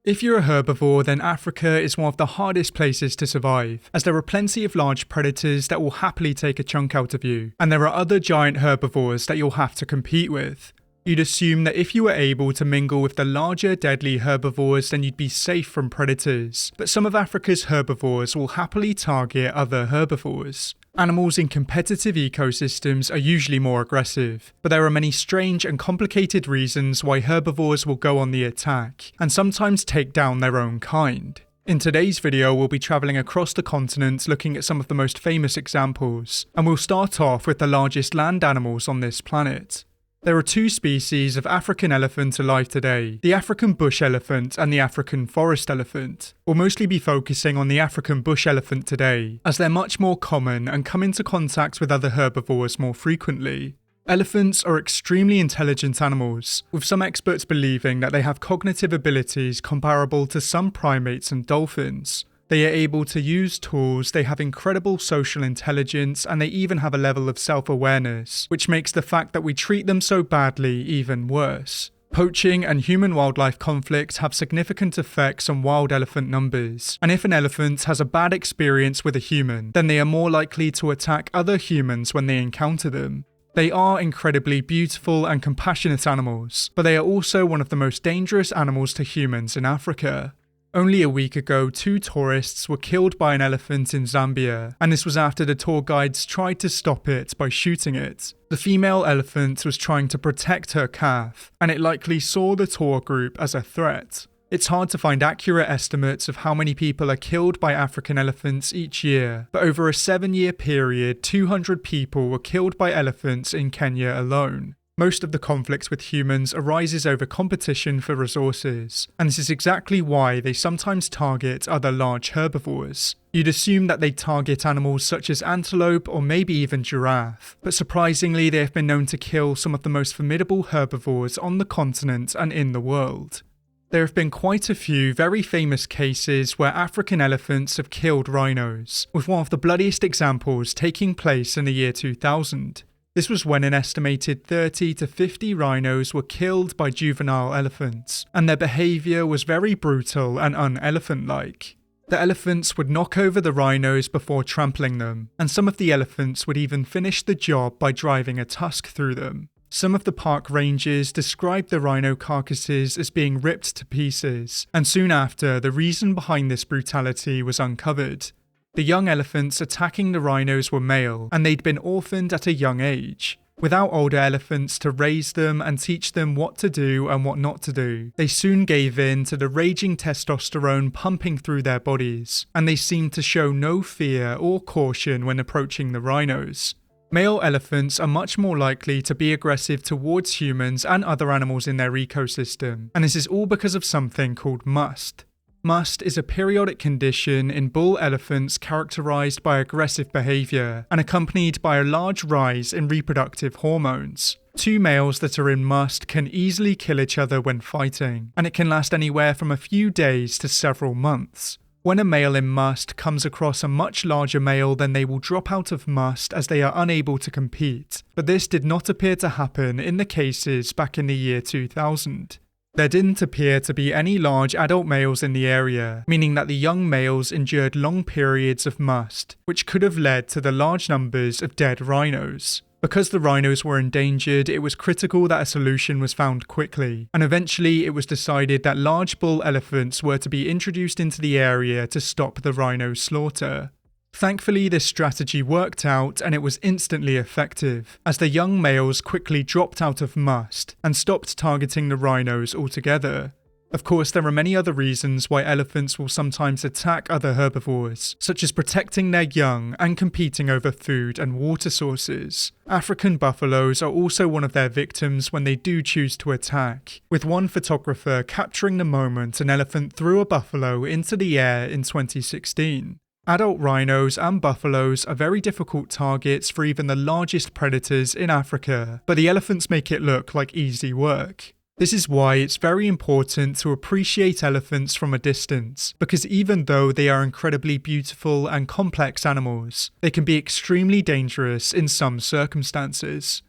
If you're a herbivore, then Africa is one of the hardest places to survive, as there are plenty of large predators that will happily take a chunk out of you, and there are other giant herbivores that you'll have to compete with. You'd assume that if you were able to mingle with the larger, deadly herbivores, then you'd be safe from predators, but some of Africa's herbivores will happily target other herbivores. Animals in competitive ecosystems are usually more aggressive, but there are many strange and complicated reasons why herbivores will go on the attack, and sometimes take down their own kind. In today's video, we'll be travelling across the continent looking at some of the most famous examples, and we'll start off with the largest land animals on this planet. There are two species of African elephant alive today, the African bush elephant and the African forest elephant. We'll mostly be focusing on the African bush elephant today, as they're much more common and come into contact with other herbivores more frequently. Elephants are extremely intelligent animals, with some experts believing that they have cognitive abilities comparable to some primates and dolphins. They are able to use tools, they have incredible social intelligence, and they even have a level of self-awareness, which makes the fact that we treat them so badly even worse. Poaching and human-wildlife conflicts have significant effects on wild elephant numbers, and if an elephant has a bad experience with a human, then they are more likely to attack other humans when they encounter them. They are incredibly beautiful and compassionate animals, but they are also one of the most dangerous animals to humans in Africa. Only a week ago, 2 tourists were killed by an elephant in Zambia, and this was after the tour guides tried to stop it by shooting it. The female elephant was trying to protect her calf, and it likely saw the tour group as a threat. It's hard to find accurate estimates of how many people are killed by African elephants each year, but over a 7-year period, 200 people were killed by elephants in Kenya alone. Most of the conflicts with humans arises over competition for resources, and this is exactly why they sometimes target other large herbivores. You'd assume that they target animals such as antelope or maybe even giraffe, but surprisingly they have been known to kill some of the most formidable herbivores on the continent and in the world. There have been quite a few very famous cases where African elephants have killed rhinos, with one of the bloodiest examples taking place in the year 2000. This was when an estimated 30 to 50 rhinos were killed by juvenile elephants, and their behaviour was very brutal and un-elephant-like. The elephants would knock over the rhinos before trampling them, and some of the elephants would even finish the job by driving a tusk through them. Some of the park rangers described the rhino carcasses as being ripped to pieces, and soon after, the reason behind this brutality was uncovered. The young elephants attacking the rhinos were male, and they'd been orphaned at a young age. Without older elephants to raise them and teach them what to do and what not to do, they soon gave in to the raging testosterone pumping through their bodies, and they seemed to show no fear or caution when approaching the rhinos. Male elephants are much more likely to be aggressive towards humans and other animals in their ecosystem, and this is all because of something called must. Must is a periodic condition in bull elephants characterized by aggressive behavior and accompanied by a large rise in reproductive hormones. 2 males that are in must can easily kill each other when fighting, and it can last anywhere from a few days to several months. When a male in must comes across a much larger male, then they will drop out of must as they are unable to compete, but this did not appear to happen in the cases back in the year 2000. There didn't appear to be any large adult males in the area, meaning that the young males endured long periods of must, which could have led to the large numbers of dead rhinos. Because the rhinos were endangered, it was critical that a solution was found quickly, and eventually it was decided that large bull elephants were to be introduced into the area to stop the rhino slaughter. Thankfully, this strategy worked out and it was instantly effective, as the young males quickly dropped out of must and stopped targeting the rhinos altogether. Of course, there are many other reasons why elephants will sometimes attack other herbivores, such as protecting their young and competing over food and water sources. African buffaloes are also one of their victims when they do choose to attack, with one photographer capturing the moment an elephant threw a buffalo into the air in 2016. Adult rhinos and buffaloes are very difficult targets for even the largest predators in Africa, but the elephants make it look like easy work. This is why it's very important to appreciate elephants from a distance, because even though they are incredibly beautiful and complex animals, they can be extremely dangerous in some circumstances.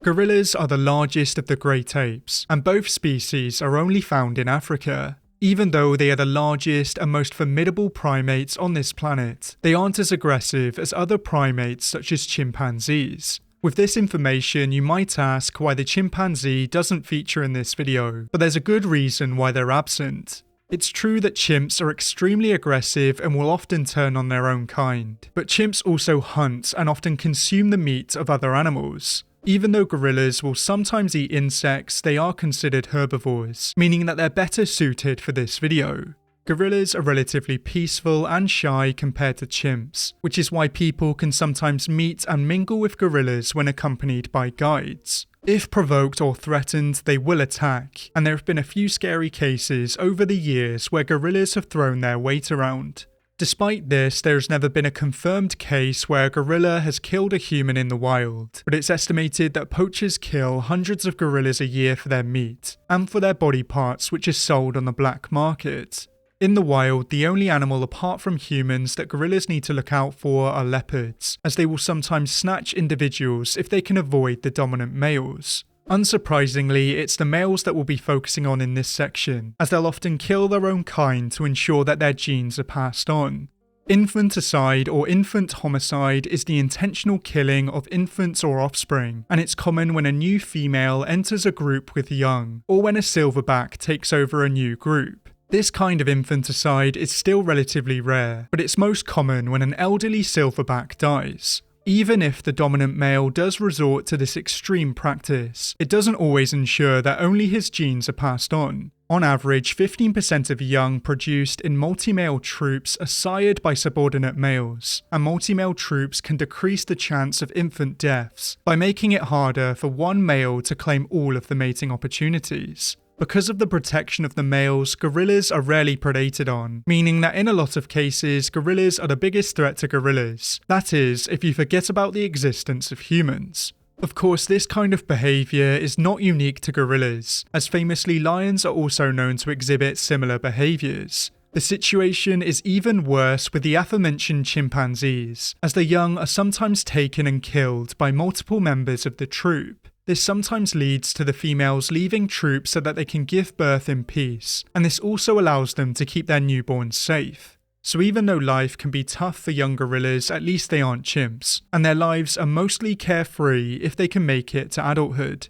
Gorillas are the largest of the great apes, and both species are only found in Africa. Even though they are the largest and most formidable primates on this planet, they aren't as aggressive as other primates such as chimpanzees. With this information, you might ask why the chimpanzee doesn't feature in this video, but there's a good reason why they're absent. It's true that chimps are extremely aggressive and will often turn on their own kind, but chimps also hunt and often consume the meat of other animals. Even though gorillas will sometimes eat insects, they are considered herbivores, meaning that they're better suited for this video. Gorillas are relatively peaceful and shy compared to chimps, which is why people can sometimes meet and mingle with gorillas when accompanied by guides. If provoked or threatened, they will attack, and there have been a few scary cases over the years where gorillas have thrown their weight around. Despite this, there has never been a confirmed case where a gorilla has killed a human in the wild, but it's estimated that poachers kill hundreds of gorillas a year for their meat, and for their body parts which are sold on the black market. In the wild, the only animal apart from humans that gorillas need to look out for are leopards, as they will sometimes snatch individuals if they can avoid the dominant males. Unsurprisingly, it's the males that we'll be focusing on in this section, as they'll often kill their own kind to ensure that their genes are passed on. Infanticide or infant homicide is the intentional killing of infants or offspring, and it's common when a new female enters a group with young, or when a silverback takes over a new group. This kind of infanticide is still relatively rare, but it's most common when an elderly silverback dies. Even if the dominant male does resort to this extreme practice, it doesn't always ensure that only his genes are passed on. On average, 15% of young produced in multi-male troops are sired by subordinate males, and multi-male troops can decrease the chance of infant deaths by making it harder for one male to claim all of the mating opportunities. Because of the protection of the males, gorillas are rarely predated on, meaning that in a lot of cases, gorillas are the biggest threat to gorillas. That is, if you forget about the existence of humans. Of course, this kind of behaviour is not unique to gorillas, as famously lions are also known to exhibit similar behaviours. The situation is even worse with the aforementioned chimpanzees, as the young are sometimes taken and killed by multiple members of the troop. This sometimes leads to the females leaving troop so that they can give birth in peace, and this also allows them to keep their newborns safe. So even though life can be tough for young gorillas, at least they aren't chimps, and their lives are mostly carefree if they can make it to adulthood.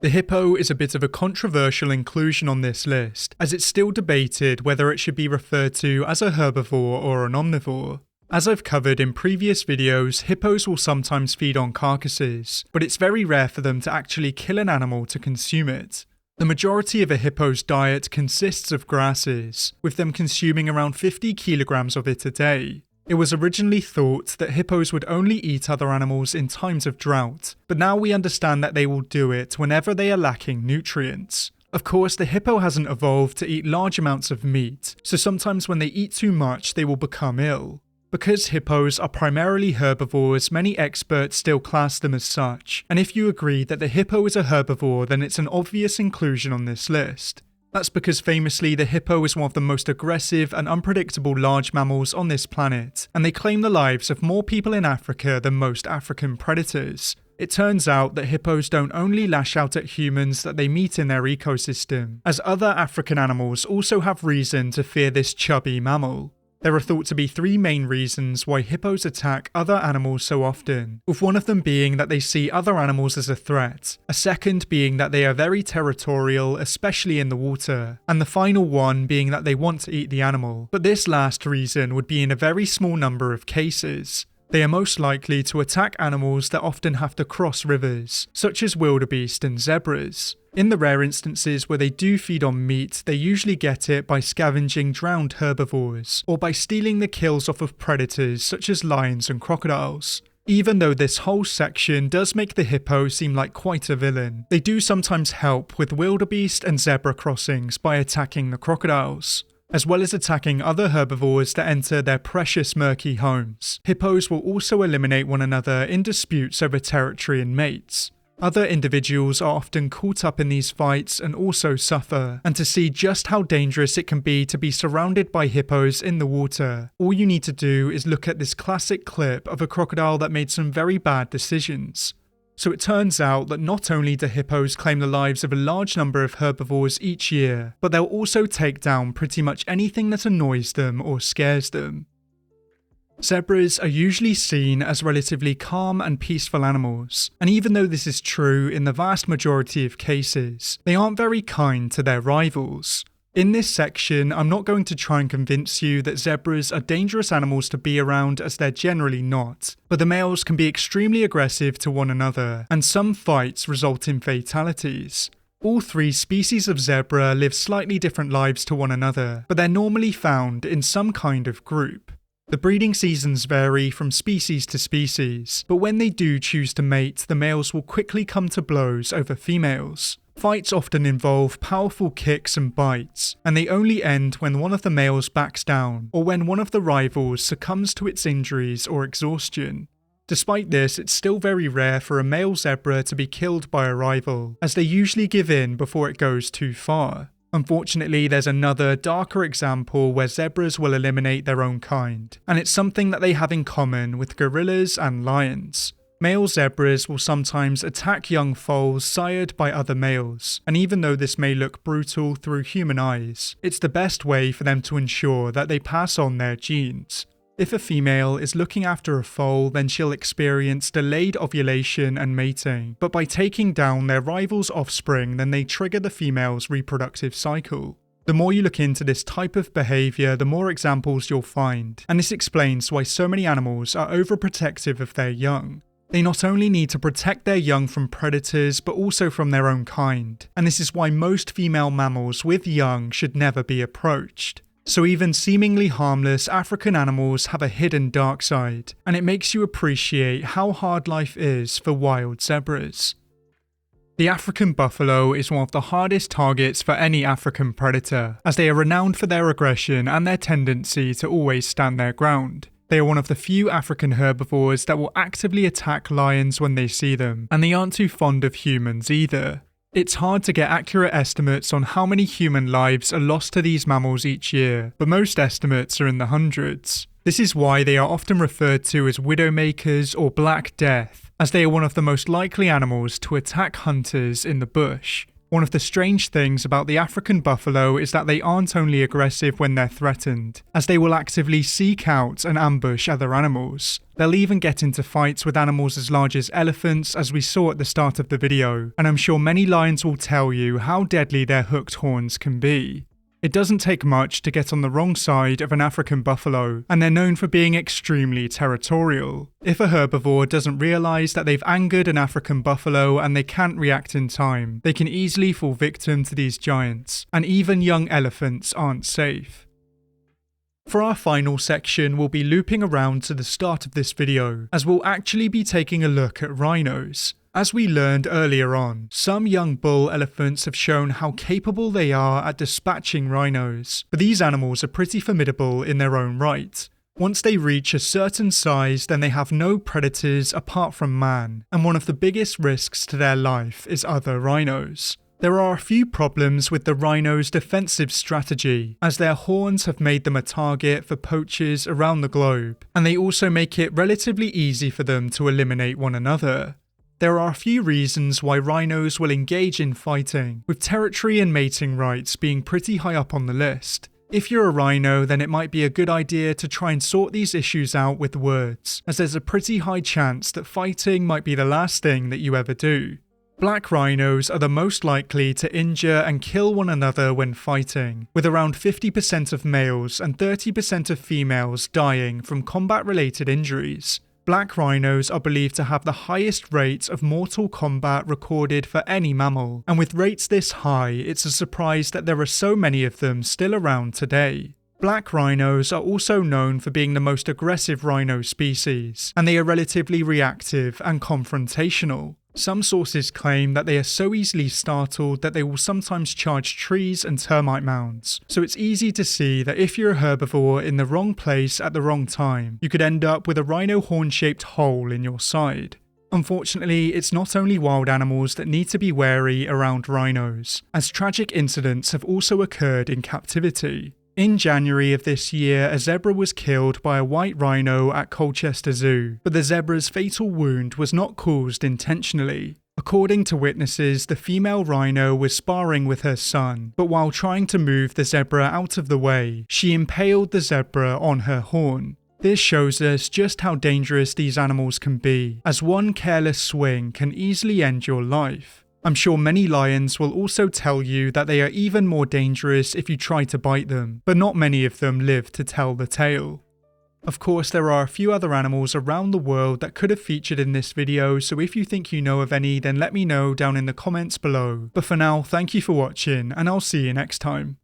The hippo is a bit of a controversial inclusion on this list, as it's still debated whether it should be referred to as a herbivore or an omnivore. As I've covered in previous videos, hippos will sometimes feed on carcasses, but it's very rare for them to actually kill an animal to consume it. The majority of a hippo's diet consists of grasses, with them consuming around 50 kilograms of it a day. It was originally thought that hippos would only eat other animals in times of drought, but now we understand that they will do it whenever they are lacking nutrients. Of course, the hippo hasn't evolved to eat large amounts of meat, so sometimes when they eat too much, they will become ill. Because hippos are primarily herbivores, many experts still class them as such, and if you agree that the hippo is a herbivore, then it's an obvious inclusion on this list. That's because famously the hippo is one of the most aggressive and unpredictable large mammals on this planet, and they claim the lives of more people in Africa than most African predators. It turns out that hippos don't only lash out at humans that they meet in their ecosystem, as other African animals also have reason to fear this chubby mammal. There are thought to be three main reasons why hippos attack other animals so often, with one of them being that they see other animals as a threat, a second being that they are very territorial, especially in the water, and the final one being that they want to eat the animal. But this last reason would be in a very small number of cases. They are most likely to attack animals that often have to cross rivers, such as wildebeest and zebras. In the rare instances where they do feed on meat, they usually get it by scavenging drowned herbivores, or by stealing the kills off of predators such as lions and crocodiles. Even though this whole section does make the hippo seem like quite a villain, they do sometimes help with wildebeest and zebra crossings by attacking the crocodiles, as well as attacking other herbivores that enter their precious murky homes. Hippos will also eliminate one another in disputes over territory and mates. Other individuals are often caught up in these fights and also suffer, and to see just how dangerous it can be to be surrounded by hippos in the water, all you need to do is look at this classic clip of a crocodile that made some very bad decisions. So it turns out that not only do hippos claim the lives of a large number of herbivores each year, but they'll also take down pretty much anything that annoys them or scares them. Zebras are usually seen as relatively calm and peaceful animals, and even though this is true in the vast majority of cases, they aren't very kind to their rivals. In this section, I'm not going to try and convince you that zebras are dangerous animals to be around, as they're generally not, but the males can be extremely aggressive to one another, and some fights result in fatalities. All three species of zebra live slightly different lives to one another, but they're normally found in some kind of group. The breeding seasons vary from species to species, but when they do choose to mate, the males will quickly come to blows over females. Fights often involve powerful kicks and bites, and they only end when one of the males backs down, or when one of the rivals succumbs to its injuries or exhaustion. Despite this, it's still very rare for a male zebra to be killed by a rival, as they usually give in before it goes too far. Unfortunately, there's another, darker example where zebras will eliminate their own kind, and it's something that they have in common with gorillas and lions. Male zebras will sometimes attack young foals sired by other males, and even though this may look brutal through human eyes, it's the best way for them to ensure that they pass on their genes. If a female is looking after a foal, then she'll experience delayed ovulation and mating, but by taking down their rival's offspring, then they trigger the female's reproductive cycle. The more you look into this type of behaviour, the more examples you'll find, and this explains why so many animals are overprotective of their young. They not only need to protect their young from predators, but also from their own kind, and this is why most female mammals with young should never be approached. So even seemingly harmless African animals have a hidden dark side, and it makes you appreciate how hard life is for wild zebras. The African buffalo is one of the hardest targets for any African predator, as they are renowned for their aggression and their tendency to always stand their ground. They are one of the few African herbivores that will actively attack lions when they see them, and they aren't too fond of humans either. It's hard to get accurate estimates on how many human lives are lost to these mammals each year, but most estimates are in the hundreds. This is why they are often referred to as widowmakers or Black Death, as they are one of the most likely animals to attack hunters in the bush. One of the strange things about the African buffalo is that they aren't only aggressive when they're threatened, as they will actively seek out and ambush other animals. They'll even get into fights with animals as large as elephants, as we saw at the start of the video, and I'm sure many lions will tell you how deadly their hooked horns can be. It doesn't take much to get on the wrong side of an African buffalo, and they're known for being extremely territorial. If a herbivore doesn't realise that they've angered an African buffalo and they can't react in time, they can easily fall victim to these giants, and even young elephants aren't safe. For our final section, we'll be looping around to the start of this video, as we'll actually be taking a look at rhinos. As we learned earlier on, some young bull elephants have shown how capable they are at dispatching rhinos, but these animals are pretty formidable in their own right. Once they reach a certain size, then they have no predators apart from man, and one of the biggest risks to their life is other rhinos. There are a few problems with the rhino's defensive strategy, as their horns have made them a target for poachers around the globe, and they also make it relatively easy for them to eliminate one another. There are a few reasons why rhinos will engage in fighting, with territory and mating rights being pretty high up on the list. If you're a rhino, then it might be a good idea to try and sort these issues out with words, as there's a pretty high chance that fighting might be the last thing that you ever do. Black rhinos are the most likely to injure and kill one another when fighting, with around 50% of males and 30% of females dying from combat-related injuries. Black rhinos are believed to have the highest rate of mortal combat recorded for any mammal, and with rates this high, it's a surprise that there are so many of them still around today. Black rhinos are also known for being the most aggressive rhino species, and they are relatively reactive and confrontational. Some sources claim that they are so easily startled that they will sometimes charge trees and termite mounds, so it's easy to see that if you're a herbivore in the wrong place at the wrong time, you could end up with a rhino horn-shaped hole in your side. Unfortunately, it's not only wild animals that need to be wary around rhinos, as tragic incidents have also occurred in captivity. In January of this year, a zebra was killed by a white rhino at Colchester Zoo, but the zebra's fatal wound was not caused intentionally. According to witnesses, the female rhino was sparring with her son, but while trying to move the zebra out of the way, she impaled the zebra on her horn. This shows us just how dangerous these animals can be, as one careless swing can easily end your life. I'm sure many lions will also tell you that they are even more dangerous if you try to bite them, but not many of them live to tell the tale. Of course, there are a few other animals around the world that could have featured in this video, so if you think you know of any, then let me know down in the comments below. But for now, thank you for watching, and I'll see you next time.